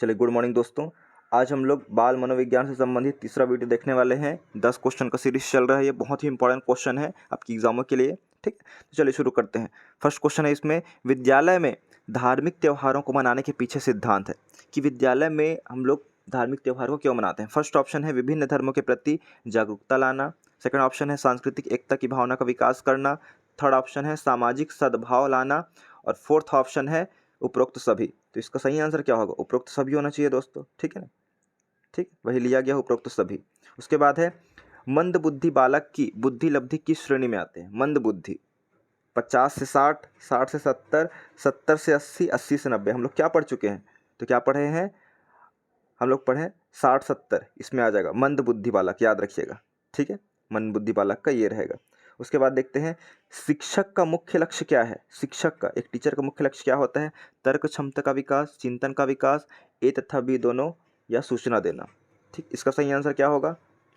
चलिए, good morning दोस्तों। आज हम लोग बाल मनोविज्ञान से संबंधित तीसरा वीडियो देखने वाले हैं। 10 क्वेश्चन का सीरीज चल रहा है। ये बहुत ही इंपॉर्टेंट क्वेश्चन है आपकी एग्जामों के लिए। ठीक है, तो चलिए शुरू करते हैं। फर्स्ट क्वेश्चन है इसमें, विद्यालय में धार्मिक त्योहारों को मनाने के पीछे सिद्धांत है कि विद्यालय में हम लोग धार्मिक त्योहारों को क्यों मनाते हैं। फर्स्ट ऑप्शन है विभिन्न धर्मों के प्रति जागरूकता लाना। सेकंड ऑप्शन है सांस्कृतिक एकता की भावना का विकास करना। थर्ड ऑप्शन है सामाजिक सद्भाव लाना। और फोर्थ ऑप्शन है उपरोक्त सभी। तो इसका सही आंसर क्या होगा? उपरोक्त सभी होना चाहिए दोस्तों। ठीक है ना, ठीक, वही लिया गया उपरोक्त सभी। उसके बाद है मंद बुद्धि बालक की बुद्धि लब्धि किस श्रेणी में आते हैं? मंद बुद्धि 50 से 60, 60 से 70, 70 से 80, 80 से 90। हम लोग क्या पढ़ चुके हैं? तो क्या पढ़े हैं हम लोग? पढ़े 60 70, इसमें आ जाएगा मंद बुद्धि बालक, याद रखिएगा। ठीक है, मंद बुद्धि बालक का ये रहेगा। उसके बाद देखते हैं शिक्षक का मुख्य लक्ष्य क्या है। शिक्षक का, एक टीचर का मुख्य लक्ष्य क्या होता है? तर्क क्षमता का विकास, चिंतन का विकास, ए तथा बी दोनों, या सूचना देना। ठीक, इसका सही आंसर क्या होगा?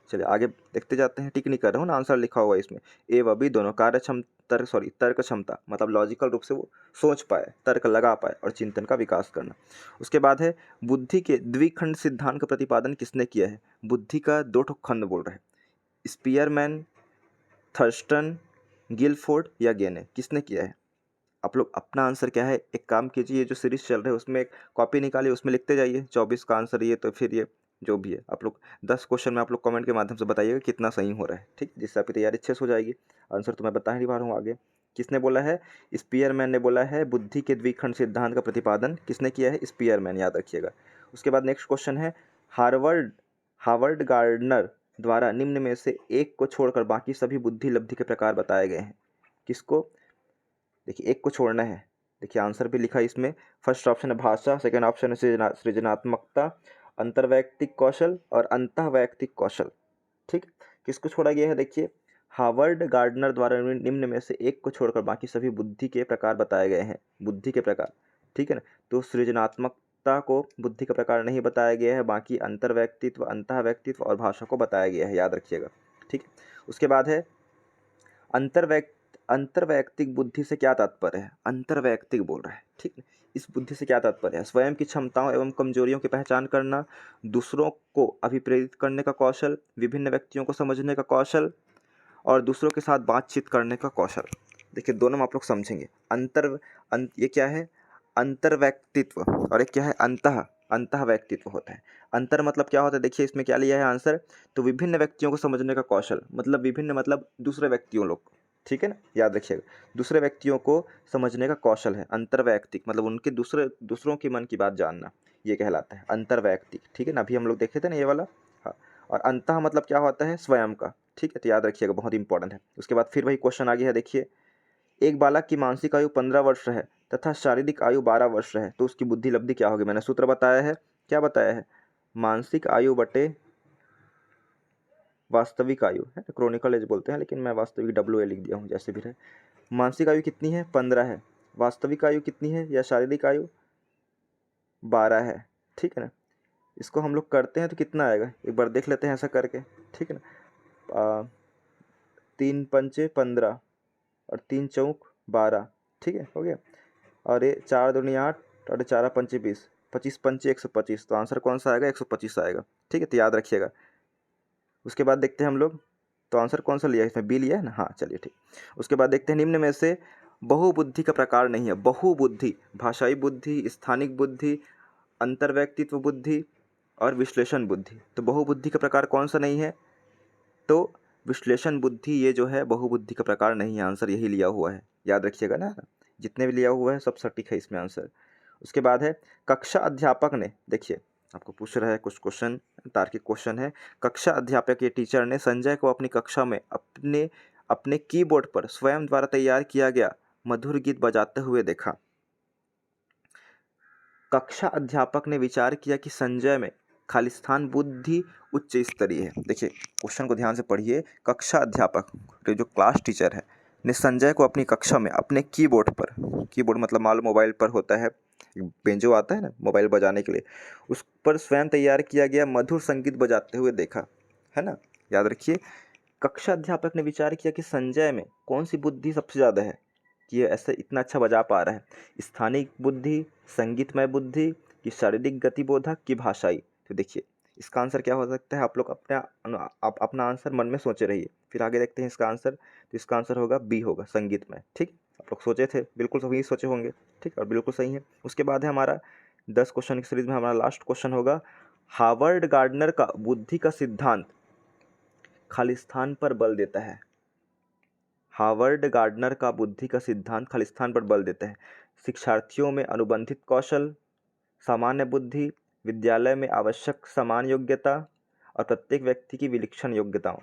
चलिए आगे देखते जाते हैं। टिक नहीं कर रहा हूँ ना, आंसर लिखा हुआ है इसमें। ए व बी दोनों, तर्क क्षमता मतलब लॉजिकल रूप से वो सोच पाए, तर्क लगा पाए, और चिंतन का विकास करना। उसके बाद है बुद्धि के द्विखंड सिद्धांत का प्रतिपादन किसने किया है? बुद्धि का दो ठो खंड बोल रहे हैं, स्पीयरमैन, थर्स्टन, गिलफोर्ड या गेने, किसने किया है? आप लोग अपना आंसर क्या है, एक काम कीजिए, ये जो सीरीज चल रहा है उसमें एक कॉपी निकालिए, उसमें लिखते जाइए 24 का आंसर ये, तो फिर ये जो भी है आप लोग 10 क्वेश्चन में आप लोग कमेंट के माध्यम से बताइएगा कितना सही हो रहा है। ठीक, जिससे आपकी तैयारी अच्छे से हो जाएगी। आंसर तो मैं बता ही नहीं पा रहा हूँ आगे। किसने बोला है? स्पीयरमैन ने बोला है। बुद्धि के द्विखंड सिद्धांत का प्रतिपादन किसने किया है? स्पीयरमैन, याद रखिएगा। उसके बाद नेक्स्ट क्वेश्चन है, हार्वर्ड हार्वर्ड गार्डनर द्वारा निम्न में से एक को छोड़कर बाकी सभी बुद्धि लब्धि के प्रकार बताए गए हैं। किसको? देखिए, एक को छोड़ना है। देखिए आंसर भी लिखा है इसमें। फर्स्ट ऑप्शन है भाषा, सेकंड ऑप्शन है सृजनात्मकता, अंतर्वैयक्तिक कौशल और अंतःवैयक्तिक कौशल। ठीक, किसको छोड़ा गया है? देखिए, हार्वर्ड गार्डनर द्वारा निम्न में से एक को छोड़कर बाकी सभी बुद्धि के प्रकार बताए गए हैं। बुद्धि के प्रकार, ठीक है ना। तो सृजनात्मकता को बुद्धि का प्रकार नहीं बताया गया है, बाकी अंतर्वैयक्तित्व, अंतःवैयक्तित्व और भाषा को बताया गया है, याद रखिएगा। ठीक, उसके बाद है अंतर्वैयक्तिक बुद्धि से क्या तात्पर्य है? अंतर्वैयक्तिक बोल रहा है, ठीक है। इस बुद्धि से क्या तात्पर्य है? स्वयं की क्षमताओं एवं कमजोरियों की पहचान करना, दूसरों को अभिप्रेरित करने का कौशल, विभिन्न व्यक्तियों को समझने का कौशल, और दूसरों के साथ बातचीत करने का कौशल। देखिए दोनों में आप लोग समझेंगे। ये क्या है? अंतर्वैयक्तित्व, और एक क्या है? अंतःवैयक्तित्व होता है। अंतर मतलब क्या होता है? देखिए इसमें क्या लिया है आंसर, तो विभिन्न व्यक्तियों को समझने का कौशल, मतलब विभिन्न मतलब दूसरे व्यक्तियों लोग, ठीक है ना, याद रखिएगा। दूसरे व्यक्तियों को समझने का कौशल है अंतर्वैयक्तिक, मतलब उनके दूसरों के मन की बात जानना, ये कहलाता है अंतर्वैयक्तिक। ठीक है ना, अभी हम लोग देखे थे ना ये वाला। हाँ, और अंतः मतलब क्या होता है? स्वयं का। ठीक है, तो याद रखिएगा, बहुत इंपॉर्टेंट है। उसके बाद फिर वही क्वेश्चन आ गया है। देखिए, एक बालक की मानसिक आयु 15 वर्ष है तथा शारीरिक आयु 12 वर्ष है, तो उसकी बुद्धि लब्धि क्या होगी? मैंने सूत्र बताया है। क्या बताया है? मानसिक आयु बटे वास्तविक आयु है, क्रोनिकल एज बोलते हैं, लेकिन मैं वास्तविक WA लिख दिया हूँ, जैसे भी रहे। मानसिक आयु कितनी है? 15 है। वास्तविक आयु कितनी है, या शारीरिक आयु? 12 है। ठीक है ना, इसको हम लोग करते हैं तो कितना आएगा, एक बार देख लेते हैं ऐसा करके। ठीक है ना, 3 पंचे 15 और 3 चौक 12। ठीक है, हो गया। और ये 4 दूनी 8 और 4 पंचे 20, 25 पंचे 125, तो आंसर कौन सा आएगा? 125 आएगा। ठीक है, तो याद रखिएगा। उसके बाद देखते हैं हम लोग, तो आंसर कौन सा लिया है इसमें? बी लिया है ना। हाँ चलिए ठीक। उसके बाद देखते हैं निम्न में से बहुबुद्धि का प्रकार नहीं है। बहुबुद्धि, भाषाई बुद्धि, स्थानिक बुद्धि, अंतर्वैयक्तित्व बुद्धि और विश्लेषण बुद्धि। तो बहुबुद्धि का प्रकार कौन सा नहीं है? तो विश्लेषण बुद्धि, ये जो है बहुबुद्धि का प्रकार नहीं है। आंसर यही लिया हुआ है, याद रखिएगा ना। जितने भी लिया हुआ है सब सटीक है इसमें आंसर। उसके बाद है कक्षा अध्यापक ने, देखिए आपको पूछ रहा है कुछ क्वेश्चन, तार्किक क्वेश्चन है। कक्षा अध्यापक, ये टीचर ने संजय को अपनी कक्षा में अपने अपने कीबोर्ड पर स्वयं द्वारा तैयार किया गया मधुर गीत बजाते हुए देखा। कक्षा अध्यापक ने विचार किया कि संजय में खालिस्तान बुद्धि उच्च स्तरीय है। देखिए क्वेश्चन को ध्यान से पढ़िए। कक्षा अध्यापक, जो क्लास टीचर है, ने संजय को अपनी कक्षा में अपने कीबोर्ड पर, कीबोर्ड मतलब मालूम मोबाइल पर होता है, बेंजो आता है ना मोबाइल बजाने के लिए, उस पर स्वयं तैयार किया गया मधुर संगीत बजाते हुए देखा, है ना, याद रखिए। कक्षा अध्यापक ने विचार किया कि संजय में कौन सी बुद्धि सबसे ज़्यादा है कि ये ऐसे इतना अच्छा बजा पा रहा है। स्थानिक बुद्धि, संगीतमय बुद्धि, कि शारीरिक गतिबोधक कि भाषाई। तो देखिए इसका आंसर क्या हो सकता है, आप लोग आप अपना आंसर मन में सोचे रहिए, फिर आगे देखते हैं इसका आंसर। तो इसका आंसर होगा बी होगा, संगीतमय। ठीक, आप लोग सोचे थे, बिल्कुल सही सोचे होंगे। ठीक, और बिल्कुल सही है। उसके बाद है हमारा 10 क्वेश्चन की सीरीज में हमारा लास्ट क्वेश्चन होगा, हार्वर्ड गार्डनर का बुद्धि का सिद्धांत खालिस्तान पर बल देता है। हार्वर्ड गार्डनर का बुद्धि का सिद्धांत खालिस्तान पर बल देता है। शिक्षार्थियों में अनुबंधित कौशल, सामान्य बुद्धि, विद्यालय में आवश्यक समान योग्यता और प्रत्येक व्यक्ति की विलक्षण योग्यताओं।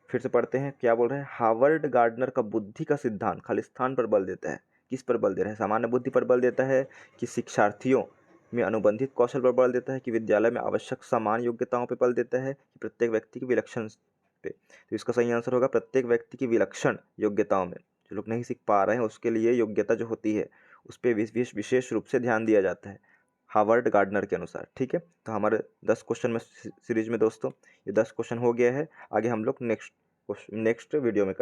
फिर से पढ़ते हैं, क्या बोल रहे हैं, हार्वर्ड गार्डनर का बुद्धि का सिद्धांत खालिस्तान पर बल देता है। किस पर बल दे रहा है, सामान्य बुद्धि पर बल देता है, कि शिक्षार्थियों में अनुबंधित कौशल पर बल देता है, कि विद्यालय में आवश्यक समान योग्यताओं पर बल देता है, कि प्रत्येक व्यक्ति की विलक्षण पे। तो इसका सही आंसर होगा प्रत्येक व्यक्ति की विलक्षण योग्यताओं में। जो लोग नहीं सीख पा रहे हैं उसके लिए योग्यता जो होती है उस पर विशेष रूप से ध्यान दिया जाता है हार्वर्ड गार्डनर के अनुसार। ठीक है, तो हमारे 10 क्वेश्चन में सीरीज में दोस्तों ये 10 क्वेश्चन हो गया है। आगे हम लोग नेक्स्ट वीडियो में